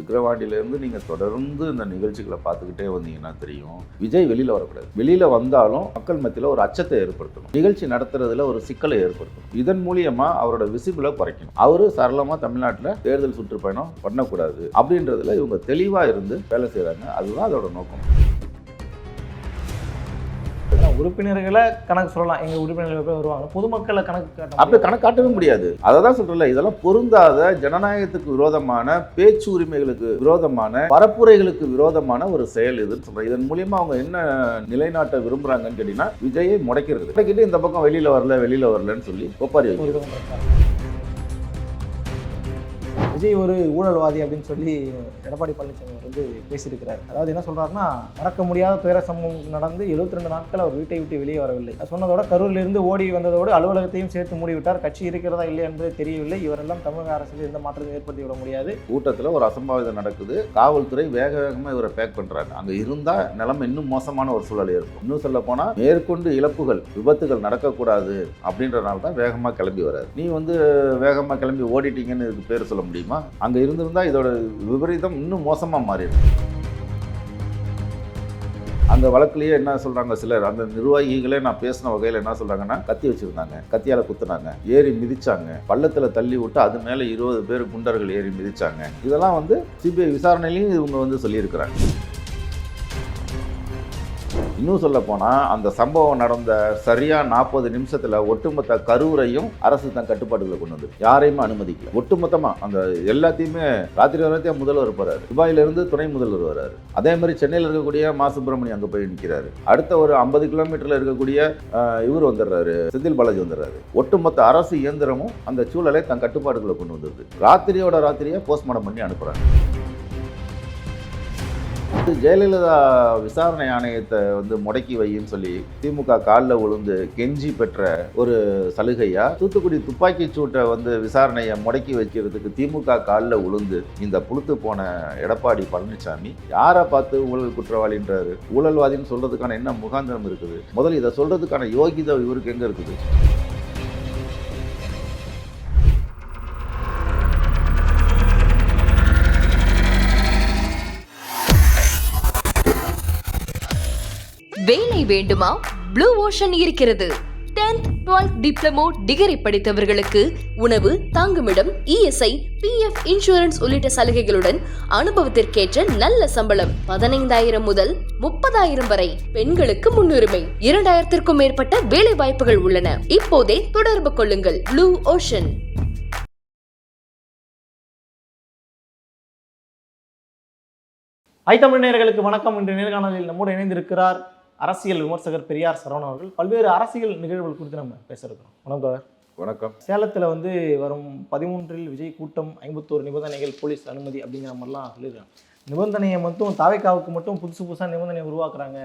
விக்கிரவாண்டியிலேருந்து நீங்கள் தொடர்ந்து இந்த நிகழ்ச்சிகளை பார்த்துக்கிட்டே வந்தீங்கன்னா தெரியும், விஜய் வெளியில் வரக்கூடாது. வெளியில் வந்தாலும் மக்கள் மத்தியில் ஒரு அச்சத்தை ஏற்படுத்தணும், நிகழ்ச்சி நடத்துறதுல ஒரு சிக்கலை ஏற்படுத்தணும். இதன் மூலியமாக அவரோட விசிபிளை குறைக்கணும். அவரு சரளமாக தமிழ்நாட்டில் தேர்தல் சுற்றுப்பயணம் பண்ணக்கூடாது அப்படின்றதுல இவங்க தெளிவாக இருந்து வேலை செய்கிறாங்க. அதுதான் அதோட நோக்கம். உறுப்பினர்களை கணக்கு சொல்லலாம், எங்கள் உறுப்பினர்கள் போய் வருவாங்க, பொதுமக்களை கணக்கு அப்படி கணக்கு காட்டவே முடியாது. அதை தான் சொல்கிறேன், இதெல்லாம் பொருந்தாத, ஜனநாயகத்துக்கு விரோதமான, பேச்சு உரிமைகளுக்கு விரோதமான, பரப்புரைகளுக்கு விரோதமான ஒரு செயல் இதுன்னு சொல்கிறேன். இதன் மூலியமாக அவங்க என்ன நிலைநாட்ட விரும்புகிறாங்கன்னு கேட்டிங்கன்னா, விஜயை முடக்கிறது. முடக்கிட்டு இந்த பக்கம் வெளியில் வரலன்னு சொல்லி ஒப்பாரி வைக்கிறது. விஜய் ஒரு ஊழல்வாதி அப்படின்னு சொல்லி எடப்பாடி பழனிசாமி வந்து பேசியிருக்கிறார். அதாவது என்ன சொல்றாருன்னா, மறக்க முடியாத துயர சம்பவம் நடந்து 72 நாட்கள் அவர் வீட்டை விட்டு வெளியே வரவில்லை. சொன்னதோட கரூரிலிருந்து ஓடி வந்ததோடு அலுவலகத்தையும் சேர்த்து மூடிவிட்டார். கட்சி இருக்கிறதா இல்லை என்பது தெரியவில்லை. இவரெல்லாம் தமிழக அரசில் எந்த மாற்றத்தையும் ஏற்படுத்தி விட முடியாது. கூட்டத்தில் ஒரு அசம்பாவிதம் நடக்குது. காவல்துறை வேகமாக இவரை பேக் பண்றாங்க. அங்கே இருந்தால் நிலைமை இன்னும் மோசமான ஒரு சூழல் இருக்கும். இன்னும் சொல்ல போனால் மேற்கொண்டு இழப்புகள், விபத்துகள் நடக்கக்கூடாது அப்படின்றனால தான் வேகமாக கிளம்பி வராது. நீ வந்து வேகமாக கிளம்பி ஓடிட்டீங்கன்னு இதுக்கு பேர் சொல்ல முடியுமா? அங்க இருந்திருந்தா இதோட விபரீதம் இன்னும் மோசமா மாறிடும். அந்த வழக்குலயே என்ன சொல்றாங்க, சிலர் அந்த நிர்வாகிகளே நான் பேசின வகையில் என்ன சொல்றாங்கன்னா, கத்தி வச்சிருந்தாங்க, கத்தியால குத்துனாங்க, ஏறி மிதிச்சாங்க, பள்ளத்துல தள்ளி விட்டு அது மேல 20 பேர் குண்டர்கள் ஏறி மிதிச்சாங்க. இதெல்லாம் வந்து சிபிஐ விசாரணையிலையும் இவங்க வந்து சொல்லியிருக்கிறாங்க. இன்னும் சொல்ல போனால் அந்த சம்பவம் நடந்த சரியா 40 நிமிஷத்தில் ஒட்டுமொத்த கரூரையும் அரசு தன் கட்டுப்பாட்டுகளை கொண்டு வந்து யாரையுமே அனுமதிக்கல. ஒட்டுமொத்தமாக அந்த எல்லாத்தையுமே ராத்திரி வரத்தையும் முதல்வர் போறாரு, துபாயிலிருந்து துணை முதல்வர் வர்றாரு. அதே மாதிரி சென்னையில் இருக்கக்கூடிய மா சுப்பிரமணியம் அங்கே போய் நிற்கிறாரு. அடுத்த ஒரு 50 கிலோமீட்டரில் இருக்கக்கூடிய இவர் வந்துடுறாரு, செந்தில் பாலாஜி வந்துடுறாரு. ஒட்டுமொத்த அரசு இயந்திரமும் அந்த சூழலை தன் கட்டுப்பாட்டுகளை கொண்டு வந்துருது. ராத்திரியை போஸ்ட்மார்ட்டம் பண்ணி அனுப்புறாங்க. ஜெயலலிதா விசாரணை ஆணையத்தை வந்து முடக்கி வையின்னு சொல்லி திமுக காலில் விழுந்து கெஞ்சி பெற்ற ஒரு சலுகையா, தூத்துக்குடி துப்பாக்கி சூட்டை வந்து விசாரணையை முடக்கி வைக்கிறதுக்கு திமுக காலில் விழுந்து இந்த புளுத்து போன எடப்பாடி பழனிசாமி யாரை பார்த்து ஊழல் குற்றவாளின்றாரு? ஊழல்வாதின்னு சொல்றதுக்கான என்ன முகாந்திரம் இருக்குது? முதல்ல இதை சொல்றதுக்கான யோகிதை இவருக்கு எங்க இருக்குது? வேலை வேண்டுமா? ப்ளூ ஓஷன் இருக்கிறது. 10th 12th டிப்ளமோ டிகிரி படித்தவர்களுக்கு உணவு, தங்குமிடம், இஎஸ்ஐ, பிஎஃப் இன்சூரன்ஸ் உள்ளிட்ட சலுகைகளுடன் அனுபவத்திற்கேற்ற நல்ல சம்பளம் 15,000 முதல் 30,000 வரை. பெண்களுக்கு முன்னுரிமை. 2,000க்கும் மேற்பட்ட வேலை வாய்ப்புகள் உள்ளன. இப்போதே தொடர்பு கொள்ளுங்கள். Blue ocean. தமிழ் நேயர்களுக்கு வணக்கம். இன்று நேர்காணலில் நம்மோடு இணைந்திருக்கிறார் அரசியல் விமர்சகர் பெரியார் சரவணன் அவர்கள். பல்வேறு அரசியல் நிகழ்வுகள் குறித்து நம்ம பேச இருக்கிறோம். வணக்கம். வணக்கம். சேலத்தில் வந்து வரும் 13 விஜய் கூட்டம், 51 நிபந்தனைகள், போலீஸ் அனுமதி அப்படிங்கிற மாதிரிலாம் சொல்லியிருக்காங்க. நிபந்தனையை மட்டும் தாவேக்காவுக்கு மட்டும் புதுசாக நிபந்தனையை உருவாக்குறாங்க.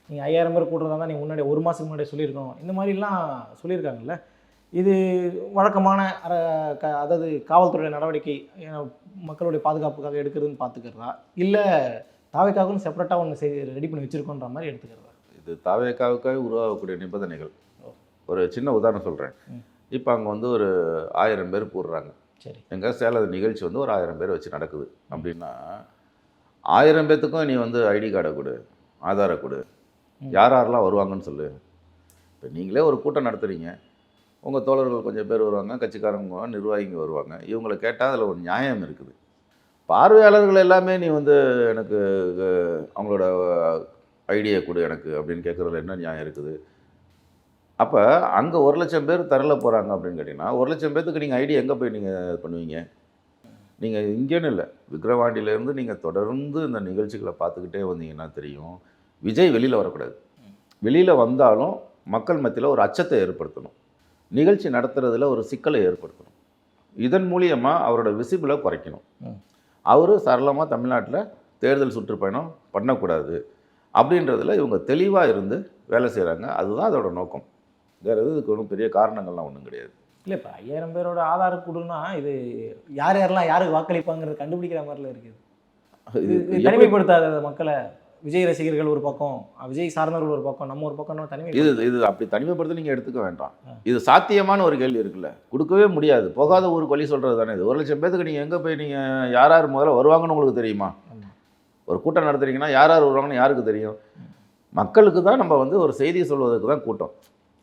நீங்கள் 5000 பேர் கூட்டுறதா தான் நீங்கள் முன்னாடி 1 மாதத்துக்கு முன்னாடி சொல்லியிருக்கணும், இந்த மாதிரிலாம் சொல்லியிருக்காங்கல்ல. இது வழக்கமான அதாவது காவல்துறை நடவடிக்கை மக்களுடைய பாதுகாப்புக்காக எடுக்கிறதுன்னு பார்த்துக்கிறதா, இல்லை தாவேக்காவுக்குன்னு செப்பரேட்டாக ஒன்று ரெடி பண்ணி வச்சுருக்கோன்ற மாதிரி எடுத்துக்கிறதா? இது தாவேக்காவுக்காக உருவாகக்கூடிய நிபந்தனைகள். ஒரு சின்ன உதாரணம் சொல்கிறேன். இப்போ அங்கே வந்து ஒரு 1000 பேர் கூடுறாங்க. சரி, எங்கள் சேலம் நிகழ்ச்சி வந்து ஒரு 1000 பேர் வச்சு நடக்குது அப்படின்னா, 1000 பேர்த்துக்கும் நீ வந்து ஐடி கார்டை கொடு, ஆதாரை கொடு, யார் யாரெல்லாம் வருவாங்கன்னு சொல்லு. இப்போ நீங்களே ஒரு கூட்டம் நடத்துகிறீங்க, உங்கள் தோழர்கள் கொஞ்சம் பேர் வருவாங்க, கட்சிக்காரங்க, நிர்வாகிங்க வருவாங்க. இவங்களை கேட்டால் அதில் ஒரு நியாயம் இருக்குது. பார்வையாளர்கள் எல்லாமே நீ வந்து எனக்கு அவங்களோட ஐடியா கொடு எனக்கு அப்படின்னு கேட்குறதுல என்ன நியாயம் இருக்குது? அப்போ அங்கே 1,00,000 பேர் தரல போகிறாங்க அப்படின்னு கேட்டிங்கன்னா, 1,00,000 பேர்த்துக்கு நீங்கள் ஐடியா எங்கே போய் நீங்கள் பண்ணுவீங்க? நீங்கள் இங்கேன்னு இல்லை, விக்கிரவாண்டியிலேருந்து நீங்கள் தொடர்ந்து இந்த நிகழ்ச்சிகளை பார்த்துக்கிட்டே வந்தீங்கன்னா தெரியும், விஜய் வெளியில் வரக்கூடாது. வெளியில் வந்தாலும் மக்கள் மத்தியில் ஒரு அச்சத்தை ஏற்படுத்தணும், நிகழ்ச்சி நடத்துறதுல ஒரு சிக்கலை ஏற்படுத்தணும். இதன் மூலியமாக அவரோட விசிபிளை குறைக்கணும். அவர் சரளமாக தமிழ்நாட்டில் தேர்தல் சுற்றுப்பயணம் பண்ணக்கூடாது அப்படின்றதுல இவங்க தெளிவாக இருந்து வேலை செய்கிறாங்க. அதுதான் அதோட நோக்கம். வேறு எதுவும் இதுக்கு ஒன்றும் பெரிய காரணங்கள்லாம் ஒன்றும் கிடையாது. இல்லை, இப்போ 5000 பேரோட ஆதார கொடுன்னா இது யார் யாரெல்லாம் யாருக்கு வாக்களிப்பாங்கிறது கண்டுபிடிக்கிற மாதிரிலாம் இருக்குது. இது தனிமைப்படுத்தாத மக்களை விஜய் ரசிகர்கள் ஒரு பக்கம், விஜய் சார்ந்தவர்கள் ஒரு பக்கம், நம்ம ஒரு பக்கம் தனிமை. இது அப்படி தனிமைப்படுத்த நீங்கள் எடுத்துக்க வேண்டாம். இது சாத்தியமான ஒரு கேள்வி இருக்குல்ல, கொடுக்கவே முடியாது. போகாத ஊருக்கு வழி சொல்கிறது தானே இது. 1,00,000 பேருக்கு நீங்கள் எங்கே போய் நீங்கள் யார் யார் முதல்ல வருவாங்கன்னு உங்களுக்கு தெரியுமா? ஒரு கூட்டம் நடத்துறீங்கன்னா யார் யார் வருவாங்கன்னு யாருக்கு தெரியும்? மக்களுக்கு தான் நம்ம வந்து ஒரு செய்தி சொல்வதற்கு தான் கூட்டம்.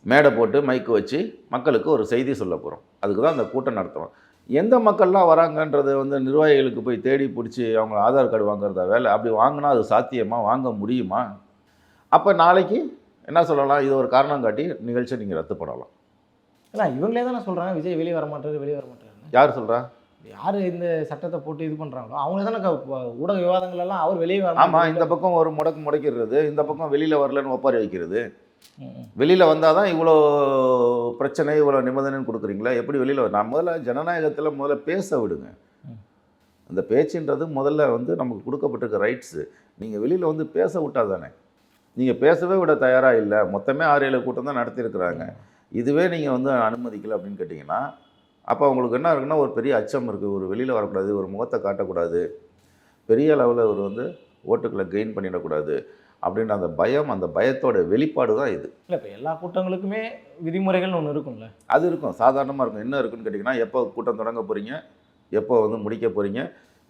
மேடை போட்டு மைக்கு வச்சு மக்களுக்கு ஒரு செய்தி சொல்ல போகிறோம். அதுக்கு தான் அந்த கூட்டம் நடத்துகிறோம். எந்த மக்கள்லாம் வராங்கன்றது வந்து நிர்வாகிகளுக்கு போய் தேடி பிடிச்சி அவங்க ஆதார் கார்டு வாங்குறதா வேலை? அப்படி வாங்கினா அது சாத்தியமா? வாங்க முடியுமா? அப்போ நாளைக்கு என்ன சொல்லலாம்? இது ஒரு காரணம் காட்டி நிகழ்ச்சியை நீங்கள் ரத்து பண்ணலாம். ஏன்னா இவங்களே தானே சொல்கிறாங்க விஜய் வெளியே வர மாட்டாரு. யார் சொல்கிறா? யார் இந்த சட்டத்தை போட்டு இது பண்ணுறாங்களோ அவங்களே தானே ஊடக விவாதங்கள்லாம் அவர் வெளியே வர. ஆமாம், இந்த பக்கம் ஒரு முடக்கிறது, இந்த பக்கம் வெளியில் வரலன்னு ஒப்பாரி வைக்கிறது. வெளியில் வந்தால் தான் இவ்வளோ பிரச்சனை, இவ்வளோ நிபந்தனைன்னு கொடுக்குறீங்களா? எப்படி வெளியில் நான் முதல்ல ஜனநாயகத்தில் முதல்ல பேச விடுங்க. அந்த பேச்சுன்றது முதல்ல வந்து நமக்கு கொடுக்கப்பட்டிருக்க ரைட்ஸு. நீங்கள் வெளியில் வந்து பேச விட்டால் தானே. நீங்கள் பேசவே விட தயாராக இல்லை. மொத்தமே 6-7 கூட்டம் தான் நடத்தியிருக்கிறாங்க. இதுவே நீங்கள் வந்து அனுமதிக்கலை அப்படின்னு கேட்டிங்கன்னா அப்போ உங்களுக்கு என்ன இருக்குன்னா ஒரு பெரிய அச்சம் இருக்குது. ஒரு வெளியில் வரக்கூடாது, ஒரு முகத்தை காட்டக்கூடாது, பெரிய அளவில் ஒரு வந்து ஓட்டுக்களை கெயின் பண்ணிடக்கூடாது அப்படின்ற அந்த பயம், அந்த பயத்தோட வெளிப்பாடு தான் இது. இல்லை இப்போ எல்லா கூட்டங்களுக்குமே விதிமுறைகள்னு ஒன்று இருக்கும்ல. அது இருக்கும், சாதாரணமாக இருக்கும். என்ன இருக்குன்னு கேட்டிங்கன்னா எப்போ கூட்டம் தொடங்க போகிறீங்க, எப்போ வந்து முடிக்க போகிறீங்க,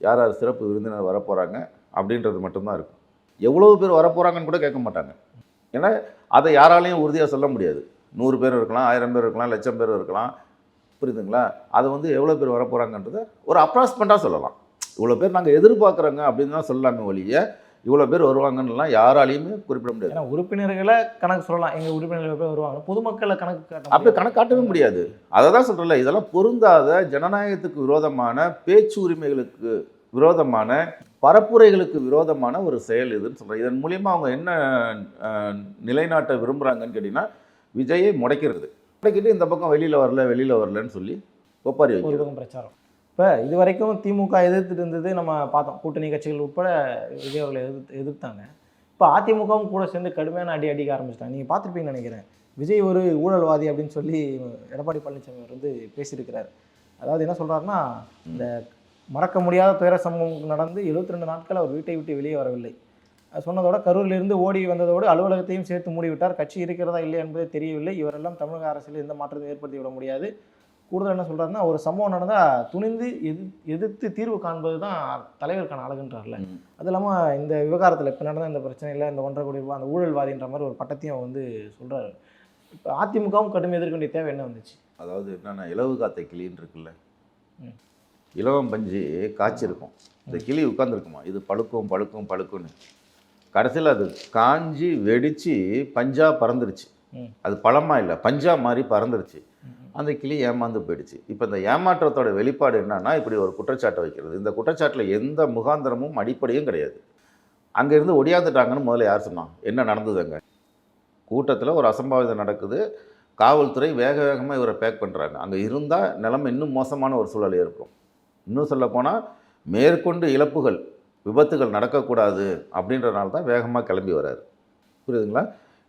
யார் யார் சிறப்பு விருந்தினர் வரப்போகிறாங்க அப்படின்றது மட்டும்தான் இருக்கும். எவ்வளோ பேர் வரப்போகிறாங்கன்னு கூட கேட்க மாட்டாங்க. ஏன்னா அதை யாராலையும் உறுதியாக சொல்ல முடியாது. 100 பேர் இருக்கலாம், 1000 பேர் இருக்கலாம், 1,00,000 பேர் இருக்கலாம். புரியுதுங்களா? அதை வந்து எவ்வளோ பேர் வரப்போகிறாங்கன்றதை ஒரு அப்ராக்ஸ்மெண்ட்டாக சொல்லலாம். இவ்வளோ பேர் நாங்கள் எதிர்பார்க்குறோங்க அப்படின்னு தான் சொல்லலாமே ஒழிய இவ்வளோ பேர் வருவாங்கன்னுலாம் யாராலையுமே குறிப்பிட முடியாது. ஏன்னா உறுப்பினர்களை கணக்கு சொல்லலாம், எங்கள் உறுப்பினர்கள் பேர் வருவாங்க, பொதுமக்களை கணக்கு காட்ட அப்படி கணக்கு காட்டவே முடியாது. அதை தான் சொல்கிறேன்ல, இதெல்லாம் பொருந்தாத ஜனநாயகத்துக்கு விரோதமான, பேச்சு உரிமைகளுக்கு விரோதமான, பரப்புரைகளுக்கு விரோதமான ஒரு செயல் இதுன்னு சொல்கிறேன். இதன் மூலியமாக அவங்க என்ன நிலைநாட்ட விரும்புகிறாங்கன்னு கேட்டிங்கன்னா விஜயை முடக்கிறது. முடக்கிட்டு இந்த பக்கம் வெளியில் வரலன்னு சொல்லி ஒப்பாரி வைக்கிறது பிரச்சாரம். இப்போ இது வரைக்கும் திமுக எதிர்த்துட்டு இருந்தது நம்ம பார்த்தோம். கூட்டணி கட்சிகள் உட்பட விஜய் அவர்களை எதிர்த்தாங்க. இப்போ அதிமுகவும் கூட சேர்ந்து கடுமையான அடிக்க ஆரம்பிச்சிட்டாங்க. நீங்கள் பார்த்துருப்பீங்கன்னு நினைக்கிறேன். விஜய் ஒரு ஊழல்வாதி அப்படின்னு சொல்லி எடப்பாடி பழனிசாமி அவர் வந்து பேசியிருக்கிறார். அதாவது என்ன சொல்கிறாருன்னா, இந்த மறக்க முடியாத துயர சம்பவம் நடந்து 72 நாட்கள் அவர் வீட்டை விட்டு வெளியே வரவில்லை. சொன்னதோட கரூரிலிருந்து ஓடி வந்ததோடு அலுவலகத்தையும் சேர்த்து மூடிவிட்டார். கட்சி இருக்கிறதா இல்லை என்பதே தெரியவில்லை. இவரெல்லாம் தமிழக அரசியல் எந்த மாற்றத்தையும் ஏற்படுத்தி விட முடியாது. கூடுதல் என்ன சொல்கிறாருன்னா, ஒரு சம்பவம் நடந்தால் துணிந்து எதிர்த்து தீர்வு காண்பது தான் தலைவருக்கான அழகுன்றார்ல. அது இல்லாமல் இந்த விவகாரத்தில் இப்போ நடந்த இந்த பிரச்சனையில் இந்த 1.5 கோடி ரூபாய் அந்த ஊழல்வாதின்ற மாதிரி ஒரு பட்டத்தையும் வந்து சொல்கிறாரு. இப்போ அதிமுகவும் கடுமை எதிர்க்க வேண்டிய தேவை என்ன வந்துச்சு? அதாவது என்னென்னா, இலவு காத்த கிளின்னு இருக்குல்ல, இலவம் பஞ்சு காய்ச்சிருக்கும், இந்த கிளி உட்காந்துருக்குமா, இது பழுக்குன்னு கடைசியில் அது காஞ்சி வெடித்து பஞ்சா பறந்துருச்சு. அது பழமாக இல்லை, பஞ்சா மாதிரி பறந்துருச்சு. அந்த கிளி ஏமாந்து போயிடுச்சு. இப்போ இந்த ஏமாற்றத்தோட வெளிப்பாடு என்னன்னா, இப்படி ஒரு குற்றச்சாட்டை வைக்கிறது. இந்த குற்றச்சாட்டில் எந்த முகாந்திரமும் அடிப்படையும் கிடையாது. அங்கேருந்து ஒடியாந்துட்டாங்கன்னு முதல்ல யார் சொன்னான்? என்ன நடந்தது? அங்கே கூட்டத்தில் ஒரு அசம்பாவிதம் நடக்குது. காவல்துறை வேகமாக இவரை பேக் பண்ணுறாங்க. அங்கே இருந்தால் நிலைமை இன்னும் மோசமான ஒரு சூழல் ஏற்படும். இன்னும் சொல்லப்போனால் மேற்கொண்டு இழப்புகள், விபத்துகள் நடக்கக்கூடாது அப்படின்றனால தான் வேகமாக கிளம்பி வராரு. புரியுதுங்களா?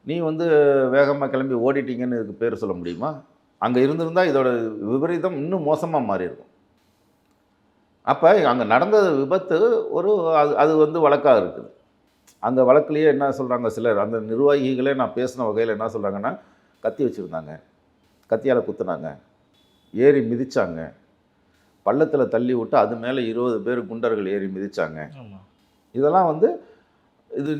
நீ வந்து வேகமாக கிளம்பி ஓடிட்டீங்கன்னு இதுக்கு பேர் சொல்ல முடியுமா? அங்கே இருந்திருந்தால் இதோட விபரீதம் இன்னும் மோசமாக மாறி இருக்கும். அப்போ அங்கே நடந்த விபத்து ஒரு அது வந்து வழக்காக இருக்குது. அந்த வழக்குலேயே என்ன சொல்கிறாங்க சிலர், அந்த நிர்வாகிகளே நான் பேசின வகையில் என்ன சொல்கிறாங்கன்னா, கத்தி வச்சுருந்தாங்க, கத்தியால் குத்துனாங்க, ஏறி மிதித்தாங்க, பள்ளத்தில் தள்ளி விட்டு அது மேலே 20 பேர் குண்டர்கள் ஏறி மிதித்தாங்க. இதெல்லாம் வந்து இது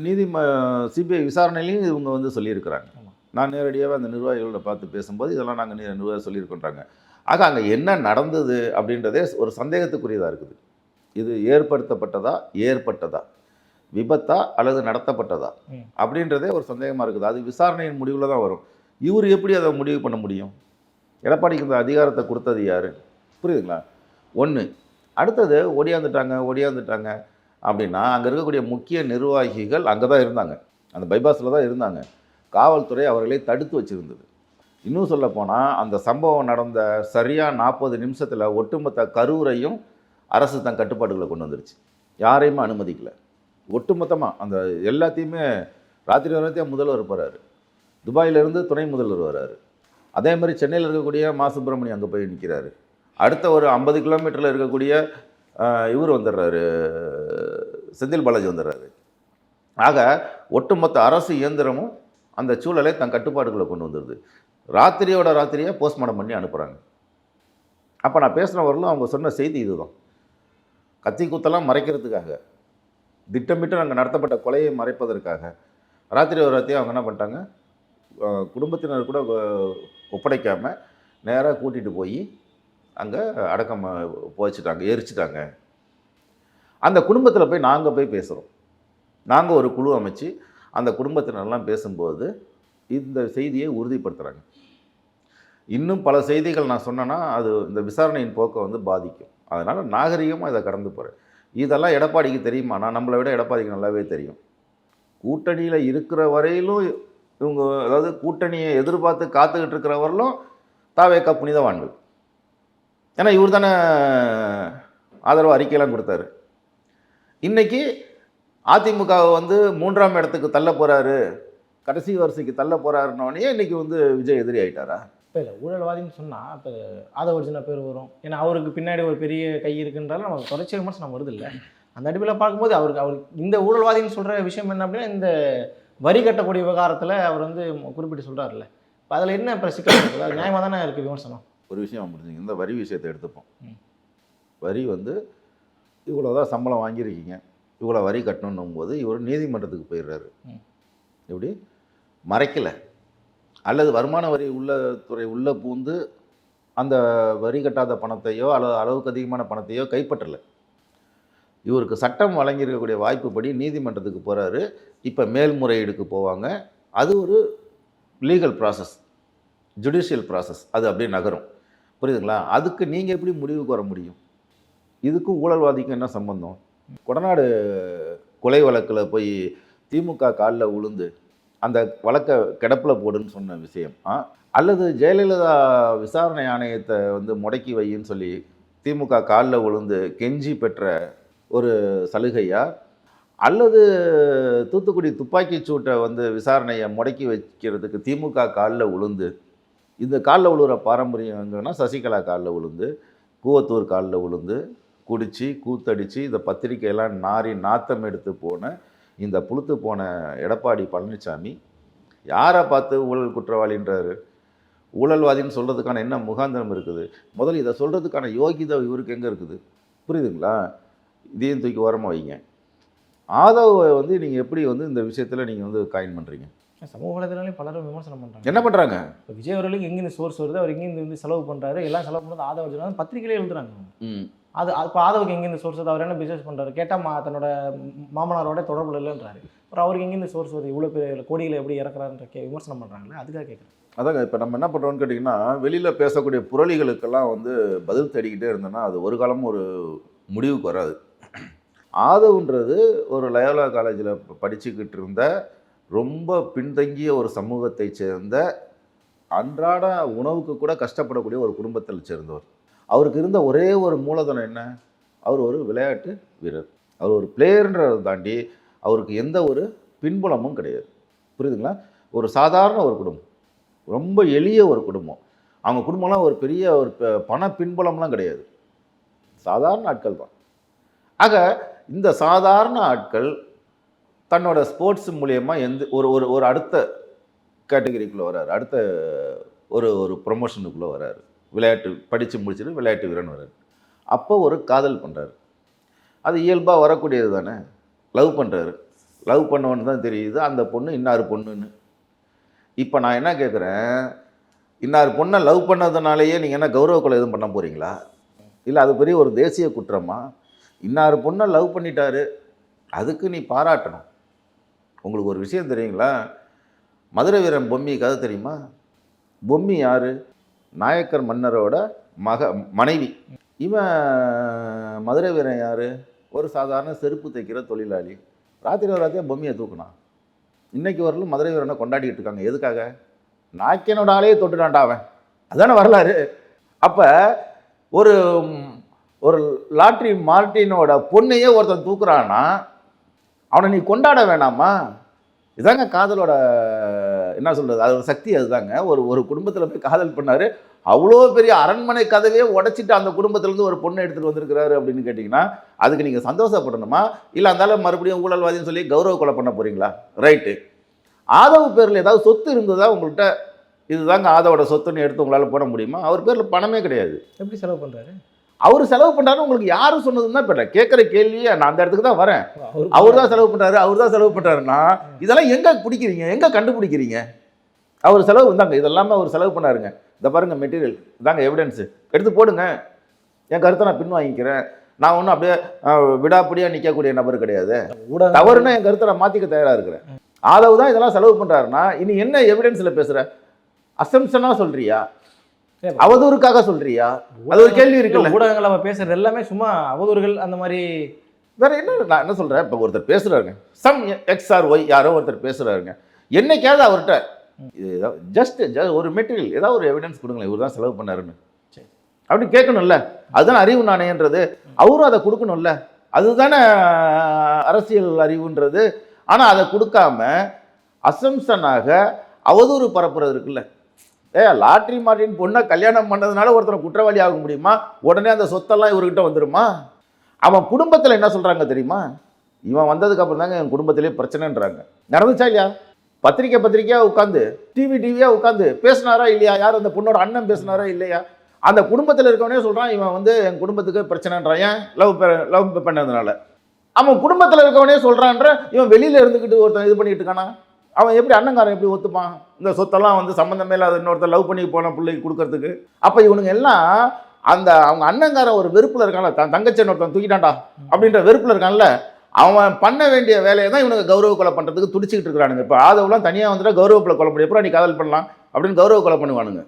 சிபிஐ விசாரணையிலையும் இவங்க வந்து சொல்லியிருக்கிறாங்க. நான் நேரடியாக அந்த நிர்வாகிகளோட பார்த்து பேசும்போது இதெல்லாம் நாங்கள் நிர்வாகம் சொல்லியிருக்கோன்றாங்க. ஆக அங்கே என்ன நடந்தது அப்படின்றதே ஒரு சந்தேகத்துக்குரியதாக இருக்குது. இது ஏற்பட்டதா விபத்தா அல்லது நடத்தப்பட்டதா அப்படின்றதே ஒரு சந்தேகமாக இருக்குது. அது விசாரணையின் முடிவில் தான் வரும். இவர் எப்படி அதை முடிவு பண்ண முடியும்? எடப்பாடிக்கு இந்த அதிகாரத்தை கொடுத்தது யார்? புரியுதுங்களா? ஒன்று. அடுத்தது ஒடியாந்துட்டாங்க அப்படின்னா அங்கே இருக்கக்கூடிய முக்கிய நிர்வாகிகள் அங்கே தான் இருந்தாங்க, அந்த பைபாஸில் தான் இருந்தாங்க. காவல்துறை அவர்களை தடுத்து வச்சுருந்தது. இன்னும் சொல்லப்போனால் அந்த சம்பவம் நடந்த சரியாக 40 நிமிஷத்தில் ஒட்டுமொத்த கரூரையும் அரசு தன் கட்டுப்பாடுகளை கொண்டு வந்துருச்சு. யாரையுமே அனுமதிக்கலை. ஒட்டுமொத்தமாக அந்த எல்லாத்தையுமே ராத்திரி வரத்தையும் முதல்வர் போகிறாரு, துபாயிலிருந்து துணை முதல்வர் வர்றாரு. அதே மாதிரி சென்னையில் இருக்கக்கூடிய மா சுப்பிரமணியம் அங்கே போய் நிற்கிறாரு. அடுத்த ஒரு 50 கிலோமீட்டரில் இருக்கக்கூடிய இவர் வந்துடுறாரு, செந்தில் பாலாஜி வந்துடுறாரு. ஆக ஒட்டுமொத்த அரசு இயந்திரமும் அந்த சூழலை தன் கட்டுப்பாடுகளை கொண்டு வந்துடுது. ராத்திரியோட ராத்திரியாக போஸ்ட்மார்ட்டம் பண்ணி அனுப்புகிறாங்க. அப்போ நான் பேசுகிறவர்களும் அவங்க சொன்ன செய்தி இதுதான். கத்தி குத்தெல்லாம் மறைக்கிறதுக்காக, திட்டமிட்டு நாங்கள் நடத்தப்பட்ட கொலையை மறைப்பதற்காக ராத்திரி ஒரு ராத்திரியாக அவங்க என்ன பண்ணிட்டாங்க, குடும்பத்தினர் கூட ஒப்படைக்காமல் நேராக கூட்டிகிட்டு போய் அங்கே அடக்கம் போச்சுட்டாங்க, எரிச்சிட்டாங்க. அந்த குடும்பத்தில் போய் நாங்கள் போய் பேசுகிறோம். நாங்கள் ஒரு குழு அமைச்சு அந்த குடும்பத்தினரெல்லாம் பேசும்போது இந்த செய்தியை உறுதிப்படுத்துகிறாங்க. இன்னும் பல செய்திகள் நான் சொன்னேன்னா அது இந்த விசாரணையின் போக்கை வந்து பாதிக்கும். அதனால் நாகரிகமாக இதை கடந்து போகிறேன். இதெல்லாம் எடப்பாடிக்கு தெரியுமானா நம்மளை விட எடப்பாடிக்கு நல்லாவே தெரியும். கூட்டணியில் இருக்கிற வரையிலும் இவங்க, அதாவது கூட்டணியை எதிர்பார்த்து காத்துக்கிட்டு இருக்கிறவர்களும் தாவேக்கா புனிதவான்கள். ஏன்னா இவர் தானே ஆதரவு அறிக்கையெல்லாம் கொடுத்தாரு. இன்றைக்கி அதிமுகவை வந்து 3ஆம் இடத்துக்கு தள்ள போகிறாரு, கடைசி வரிசைக்கு தள்ள போகிறாருன்னோடனே இன்றைக்கி வந்து விஜய் எதிரி ஆகிட்டாரா? இப்போ இல்லை, ஊழல்வாதின்னு சொன்னால் இப்போ ஆதவர்ஜுனா பேர் வரும். ஏன்னா அவருக்கு பின்னாடி ஒரு பெரிய கை இருக்குன்றாலும் நமக்கு தொடர்ச்சி விமர்சனம் வருது இல்லை. அந்த அடிப்படையில் பார்க்கும்போது அவருக்கு இந்த ஊழல்வாதின்னு சொல்கிற விஷயம் என்ன அப்படின்னா, இந்த வரி கட்டக்கூடிய விவகாரத்தில் அவர் வந்து குறிப்பிட்டு சொல்கிறாருல்ல. இப்போ அதில் என்ன பிரசிக்கல் இருக்குது? அது நியாயமாக தானே இருக்குது விமர்சனம். ஒரு விஷயம் முடிஞ்சுங்க, இந்த வரி விஷயத்தை எடுத்துப்போம். வரி வந்து இவ்வளோ தான் சம்பளம் வாங்கியிருக்கீங்க, இவ்வளோ வரி கட்டணும் போது இவர் நீதிமன்றத்துக்கு போயிடுறாரு. எப்படி மறைக்கலை, அல்லது வருமான வரி துறை உள்ளே பூந்து அந்த வரி கட்டாத பணத்தையோ அல்லது அளவுக்கு அதிகமான பணத்தையோ கைப்பற்றலை. இவருக்கு சட்டம் வழங்கியிருக்கக்கூடிய வாய்ப்புப்படி நீதிமன்றத்துக்கு போகிறாரு. இப்போ மேல்முறையீடுக்கு போவாங்க. அது ஒரு லீகல் ப்ராசஸ், ஜுடிஷியல் ப்ராசஸ், அது அப்படியே நகரும். புரியுதுங்களா? அதுக்கு நீங்கள் எப்படி முடிவுக்கு வர முடியும்? இதுக்கும் ஊழல்வாதிக்கும் என்ன சம்பந்தம்? கொடநாடு கொலை வழக்கில் போய் திமுக காலில் விழுந்து அந்த வழக்கை கிடப்பில் போடுன்னு சொன்ன விஷயம், அல்லது ஜெயலலிதா விசாரணை ஆணையத்தை வந்து முடக்கி வையின்னு சொல்லி திமுக காலில் விழுந்து கெஞ்சி பெற்ற ஒரு சலுகையா, அல்லது தூத்துக்குடி துப்பாக்கி சூட்டை வந்து விசாரணையை முடக்கி வைக்கிறதுக்கு திமுக காலில் விழுந்து, இந்த காலில் விழுகிற பாரம்பரியம் எங்கன்னா சசிகலா காலில் விழுந்து, கூவத்தூர் காலில் விழுந்து, குடித்து கூத்தடித்து இந்த பத்திரிக்கையெல்லாம் நாரி நாத்தம் எடுத்து போன இந்த புளுத்து போன எடப்பாடி பழனிசாமி யாரை பார்த்து ஊழல் குற்றவாளின்றாரு? ஊழல்வாதின்னு சொல்கிறதுக்கான என்ன முகாந்திரம் இருக்குது? முதல்ல இதை சொல்கிறதுக்கான யோகிதை இவருக்கு எங்கே இருக்குது? புரியுதுங்களா? இதையும் தூக்கி ஓரமாக வைங்க. ஆதவை வந்து நீங்கள் எப்படி வந்து இந்த விஷயத்தில் நீங்கள் வந்து காயின் பண்ணுறீங்க? சமூக வலைதளங்களையும் பலரும் விமர்சனம் பண்ணுறாங்க. என்ன பண்ணுறாங்க? இப்போ விஜய் அவர்களுக்கு எங்கேருந்து சோர்ஸ் வருது, அவர் எங்கேருந்து வந்து செலவு பண்ணுறாரு, எல்லாம் செலவு பண்ணுறது ஆதவர்ஜுனா பத்திரிகையிலே எழுதுறாங்க. அது இப்போ ஆதவுக்கு எங்கேருந்து சோர்ஸ் வருது, அவர் என்ன பிஸ்னஸ் பண்ணுறாரு கேட்டால் தன்னோட மாமனாரோட தொடர்புல இல்லைன்றாரு. அப்புறம் அவருக்கு எங்கேருந்து சோர்ஸ் வருது, இவ்வளோ பெரிய கோடிகளை எப்படி இறக்குறாருன்ற விமர்சனம் பண்ணுறாங்களே, அதுக்காக கேட்குறேன். அதாங்க இப்போ நம்ம என்ன பண்ணுறோம்னு கேட்டிங்கன்னா, வெளியில் பேசக்கூடிய புரளிகளுக்கெல்லாம் வந்து பதில் தேடிக்கிட்டே இருந்தோன்னா அது ஒரு காலமும் ஒரு முடிவுக்கு வராது. ஆதவுன்றது ஒரு லயோலா காலேஜில் படிச்சுக்கிட்டு இருந்த ரொம்ப பின்தங்கிய ஒரு சமூகத்தை சேர்ந்த, அன்றாட உணவுக்கு கூட கஷ்டப்படக்கூடிய ஒரு குடும்பத்தில் சேர்ந்தவர். அவருக்கு இருந்த ஒரே ஒரு மூலதனம் என்ன? அவர் ஒரு விளையாட்டு வீரர். அவர் ஒரு பிளேயர்ன்றதை தாண்டி அவருக்கு எந்த ஒரு பின்புலமும் கிடையாது. புரியுதுங்களா? ஒரு சாதாரண ஒரு குடும்பம், ரொம்ப எளிய ஒரு குடும்பம். அவங்க குடும்பம்லாம் ஒரு பெரிய ஒரு பண பின்புலம்லாம் கிடையாது, சாதாரண ஆட்கள் தான். ஆக இந்த சாதாரண ஆட்கள் தன்னோட ஸ்போர்ட்ஸ் மூலியமாக ஒரு அடுத்த கேட்டகரிக்குள்ளே வர்றாரு, அடுத்த ஒரு ப்ரொமோஷனுக்குள்ளே வர்றாரு. விளையாட்டு படித்து முடிச்சுட்டு விளையாட்டு வீரன் வர்றாரு. அப்போ ஒரு காதல் பண்ணுறாரு. அது இயல்பாக வரக்கூடியது தானே. லவ் பண்ணுறாரு. லவ் பண்ணவொன்னு தான் தெரியுது அந்த பொண்ணு இன்னார் பொண்ணுன்னு. இப்போ நான் என்ன கேட்குறேன், இன்னார் பொண்ணை லவ் பண்ணதுனாலேயே நீங்கள் என்ன கௌரவ கொலை எதுவும் பண்ண போகிறீங்களா? இல்லை அது பெரிய ஒரு தேசிய குற்றமா? இன்னார் பொண்ணை லவ் பண்ணிட்டாரு, அதுக்கு நீ பாராட்டணும். உங்களுக்கு ஒரு விஷயம் தெரியுங்களா? மதுரை வீரன் பொம்மி கதை தெரியுமா? பொம்மி யார்? நாயக்கர் மன்னரோட மனைவி. இவன் மதுரை வீரன் யார்? ஒரு சாதாரண செருப்பு தைக்கிற தொழிலாளி. ராத்திரி ராத்திரியாக பொம்மியை தூக்குனான். இன்றைக்கி வரலும் மதுரை வீரனை கொண்டாடிக்கிட்டு இருக்காங்க. எதுக்காக? நாயக்கனோட ஆளையே தொட்டுட்டான்டா அவன். அதான வரலாறு. அப்போ ஒரு ஒரு லாட்ரி மார்ட்டினோட பொண்ணையே ஒருத்தன் தூக்குறான்னா அவனை நீ கொண்டாட வேணாமா? இதாங்க காதலோட என்ன சொல்கிறது, அதோட சக்தி அதுதாங்க. ஒரு குடும்பத்தில் போய் காதல் பண்ணார், அவ்வளோ பெரிய அரண்மனை கதவே உடைச்சிட்டு அந்த குடும்பத்திலேருந்து ஒரு பொண்ணை எடுத்துகிட்டு வந்திருக்கிறாரு அப்படின்னு கேட்டிங்கன்னா, அதுக்கு நீங்கள் சந்தோஷப்படணுமா, இல்லை அந்தாலும் மறுபடியும் ஊழல்வாதின்னு சொல்லி கௌரவ கொலை பண்ண போகிறீங்களா? ரைட்டு. ஆதவ பேரில் ஏதாவது சொத்து இருந்ததா உங்கள்கிட்ட, இதுதாங்க ஆதவோட சொத்துன்னு எடுத்து உங்களால் போட முடியுமா? அவர் பேரில் பணமே கிடையாது. எப்படி செலவு பண்ணுறாரு? அவர் செலவு பண்ணுறாரு, உங்களுக்கு யாரும் சொன்னதுன்னு தான் இப்போ கேட்குற கேள்வியே. நான் அந்த இடத்துக்கு தான் வரேன். அவர் தான் செலவு பண்ணுறாரு, அவர் தான் செலவு பண்ணுறாருன்னா இதெல்லாம் எங்கே பிடிக்கிறீங்க, எங்கே கண்டுபிடிக்கிறீங்க? அவர் செலவு இருந்தாங்க, இதெல்லாமே அவர் செலவு பண்ணாருங்க. இதை பாருங்க, மெட்டீரியல் இதாங்க எவிடன்ஸு, எடுத்து போடுங்க. என் கருத்தை நான் பின் வாங்கிக்கிறேன். நான் ஒன்றும் அப்படியே விடாப்படியாக நிற்கக்கூடிய நபர் கிடையாது. தவறுனா என் கருத்தை நான் மாற்றிக்க தயாராக இருக்கிறேன். ஆதவு தான் இதெல்லாம் செலவு பண்ணுறாருன்னா இனி என்ன எவிடன்ஸில் பேசுகிற? அசம்ஷனாக சொல்கிறியா, அவதூறுக்காக சொல்றியா? அது ஒரு கேள்வி இருக்குல்ல. ஊடகங்கள் நம்ம பேசுறது எல்லாமே சும்மா அவதூறுகள் அந்த மாதிரி. வேற என்ன, நான் என்ன சொல்றேன், இப்போ ஒருத்தர் பேசுறாருங்க, சம் எக்ஸ் ஆர் ஒய் யாரோ ஒருத்தர் பேசுறாருங்க, என்னைக்காவது அவர்கிட்ட ஜஸ்ட் ஒரு மெட்டீரியல் ஏதாவது ஒரு எவிடன்ஸ் கொடுங்களேன், இவர் தான் செலவு பண்ணாருன்னு அப்படின்னு கேட்கணும்ல. அதுதானே அறிவு நாணயன்றது. அவரும் அதை கொடுக்கணும்ல, அதுதானே அரசியல் அறிவுன்றது. ஆனால் அதை கொடுக்காம அசம்சனாக அவதூறு பரப்புறது இருக்குல்ல. லாட்ரி மார்ட்டின் பொண்ணை கல்யாணம் பண்ணதுனால ஒருத்தனை குற்றவாளி ஆக முடியுமா? உடனே அந்த சொத்தெல்லாம் இவர்கிட்ட வந்துடுமா? அவன் குடும்பத்தில் என்ன சொல்கிறாங்க தெரியுமா? இவன் வந்ததுக்கு அப்புறம் தாங்க என் குடும்பத்திலே பிரச்சனைன்றாங்க. நடந்துச்சா இல்லையா? பத்திரிக்கையாக உட்காந்து, டிவியாக உட்காந்து பேசினாரா இல்லையா? யார் அந்த பொண்ணோட அண்ணன் பேசினாரா இல்லையா? அந்த குடும்பத்தில் இருக்கவனே சொல்கிறான் இவன் வந்து என் குடும்பத்துக்கு பிரச்சனைன்றான். ஏன்? லவ் பண்ணதுனால. அவன் குடும்பத்தில் இருக்கவனே சொல்கிறான்ற, இவன் வெளியில் இருந்துக்கிட்டு ஒருத்தன் இது பண்ணிக்கிட்டு இருக்கானா? அவன் எப்படி அண்ணங்காரன் எப்படி ஒத்துப்பான் இந்த சொத்தெல்லாம் வந்து சம்மந்தமே இல்லாத இன்னொருத்தர் லவ் பண்ணி போன பிள்ளைக்கு கொடுக்கறதுக்கு? அப்போ இவனுங்க எல்லாம் அந்த அவங்க அண்ணங்காரன் ஒரு வெறுப்பில் இருக்கான்ல, தங்கச்சி ஒருத்தன் தூக்கிட்டான்டா அப்படின்ற வெறுப்பில் இருக்கான்ல, அவன் பண்ண வேண்டிய வேலையை தான் இவனுக்கு கௌரவ கொலை பண்ணுறதுக்கு துடிச்சிக்கிட்டு இருக்கிறானுங்க. இப்போ ஆதவெல்லாம் தனியாக வந்துட்டா கௌரவ கொலை பண்ணி எப்போ நீ காதல் பண்ணலாம் அப்படின்னு கௌரவ கொலை பண்ணுவானுங்க.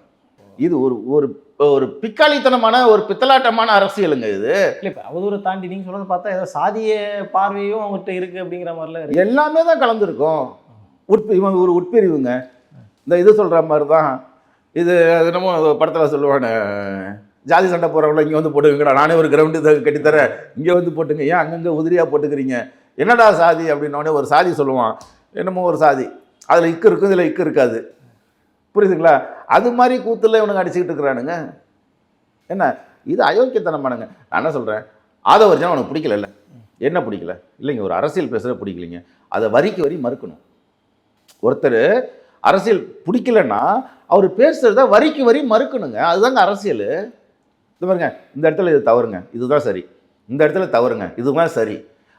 இது ஒரு ஒரு பிக்காளித்தனமான ஒரு பித்தலாட்டமான அரசியலுங்க இது. இல்லை, இப்போ அவதூறை தாண்டி நீங்கள் சொல்கிறத பார்த்தா ஏதோ சாதிய பார்வையும் அவங்ககிட்ட இருக்குது அப்படிங்கிற மாதிரிலாம் இருக்குது. எல்லாமே தான் கலந்துருக்கும். இவன் ஒரு உட்பிரிவுங்க. இந்த இது சொல்கிற மாதிரி தான் இது என்னமோ படத்தில் சொல்லுவானே, ஜாதி சண்டை போகிறவங்கள இங்கே வந்து போட்டுக்கங்கடா, நானே ஒரு கிரவுண்டு இதை கட்டித்தரேன், இங்கே வந்து போட்டுங்க, ஏன் அங்கங்கே உதிரியாக போட்டுக்கிறீங்க, என்னடா சாதி அப்படின்னோடனே ஒரு சாதி சொல்லுவான், என்னமோ ஒரு சாதி, அதில் இக்கு இருக்கும் இதில் இக்கு இருக்காது, புரியுதுங்களா? அது மாதிரி கூத்துல இவனுங்க அடிச்சுக்கிட்டு இருக்கிறானுங்க. என்ன இது அயோக்கியத்தனமானுங்க. நான் என்ன சொல்கிறேன், ஆதவர்ஜனா அவனுக்கு பிடிக்கல, என்ன பிடிக்கல இல்லைங்க, ஒரு அரசியல் பேசுகிற பிடிக்கலைங்க, அதை வரிக்கு வரி மறுக்கணும். ஒருத்தர் அரசியல் பிடிக்கலன்னா அவர் பேசுகிறத வரிக்கு வரி மறுக்கணுங்க, அதுதாங்க அரசியல். இது பாருங்க, இந்த இடத்துல இது தவறுங்க, இதுதான் சரி, இந்த இடத்துல தவறுங்க, இதுதான் சரி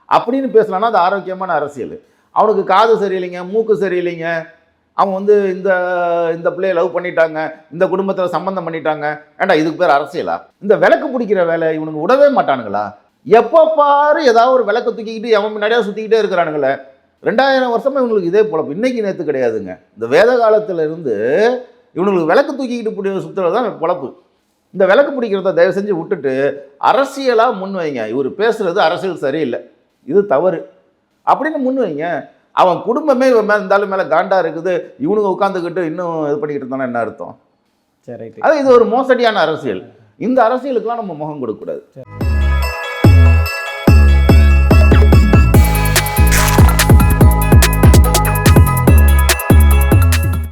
அப்படின்னு பேசலான்னா அது ஆரோக்கியமான அரசியல். அவனுக்கு காது சரியில்லைங்க, மூக்கு சரியில்லைங்க, அவன் வந்து இந்த பிள்ளையை லவ் பண்ணிட்டாங்க, இந்த குடும்பத்தில் சம்பந்தம் பண்ணிட்டாங்க, ஏண்டா இதுக்கு பேர் அரசியலா? இந்த விளக்கு பிடிக்கிற வேலை இவனுக்கு விடவே மாட்டானுங்களா? எப்போ பாரு ஏதாவது ஒரு விளக்கு தூக்கிக்கிட்டு அவன் முன்னாடியே சுற்றிக்கிட்டே இருக்கிறானுங்களே. 2000 வருஷமா இவங்களுக்கு இதே பொழப்பு, இன்னைக்கு நேற்று கிடையாதுங்க. இந்த வேத காலத்தில் இருந்து இவனுங்களுக்கு விளக்கு தூக்கிக்கிட்டு சுற்றுறது தான் பொழப்பு. இந்த விளக்கு பிடிக்கிறத தயவு செஞ்சு விட்டுட்டு அரசியலாக முன் வைங்க. இவர் பேசுகிறது அரசியல் சரியில்லை, இது தவறு அப்படின்னு முன் வைங்க. அவன் குடும்பமே இவன் மேலே இருந்தாலும் மேலே காண்டா இருக்குது, இவனுங்க உட்காந்துக்கிட்டு இன்னும் இது பண்ணிக்கிட்டு இருந்தானா என்ன அர்த்தம்? சரி, அது இது ஒரு மோசடியான அரசியல். இந்த அரசியலுக்கெல்லாம் நம்ம முகம் கொடுக்கக்கூடாது.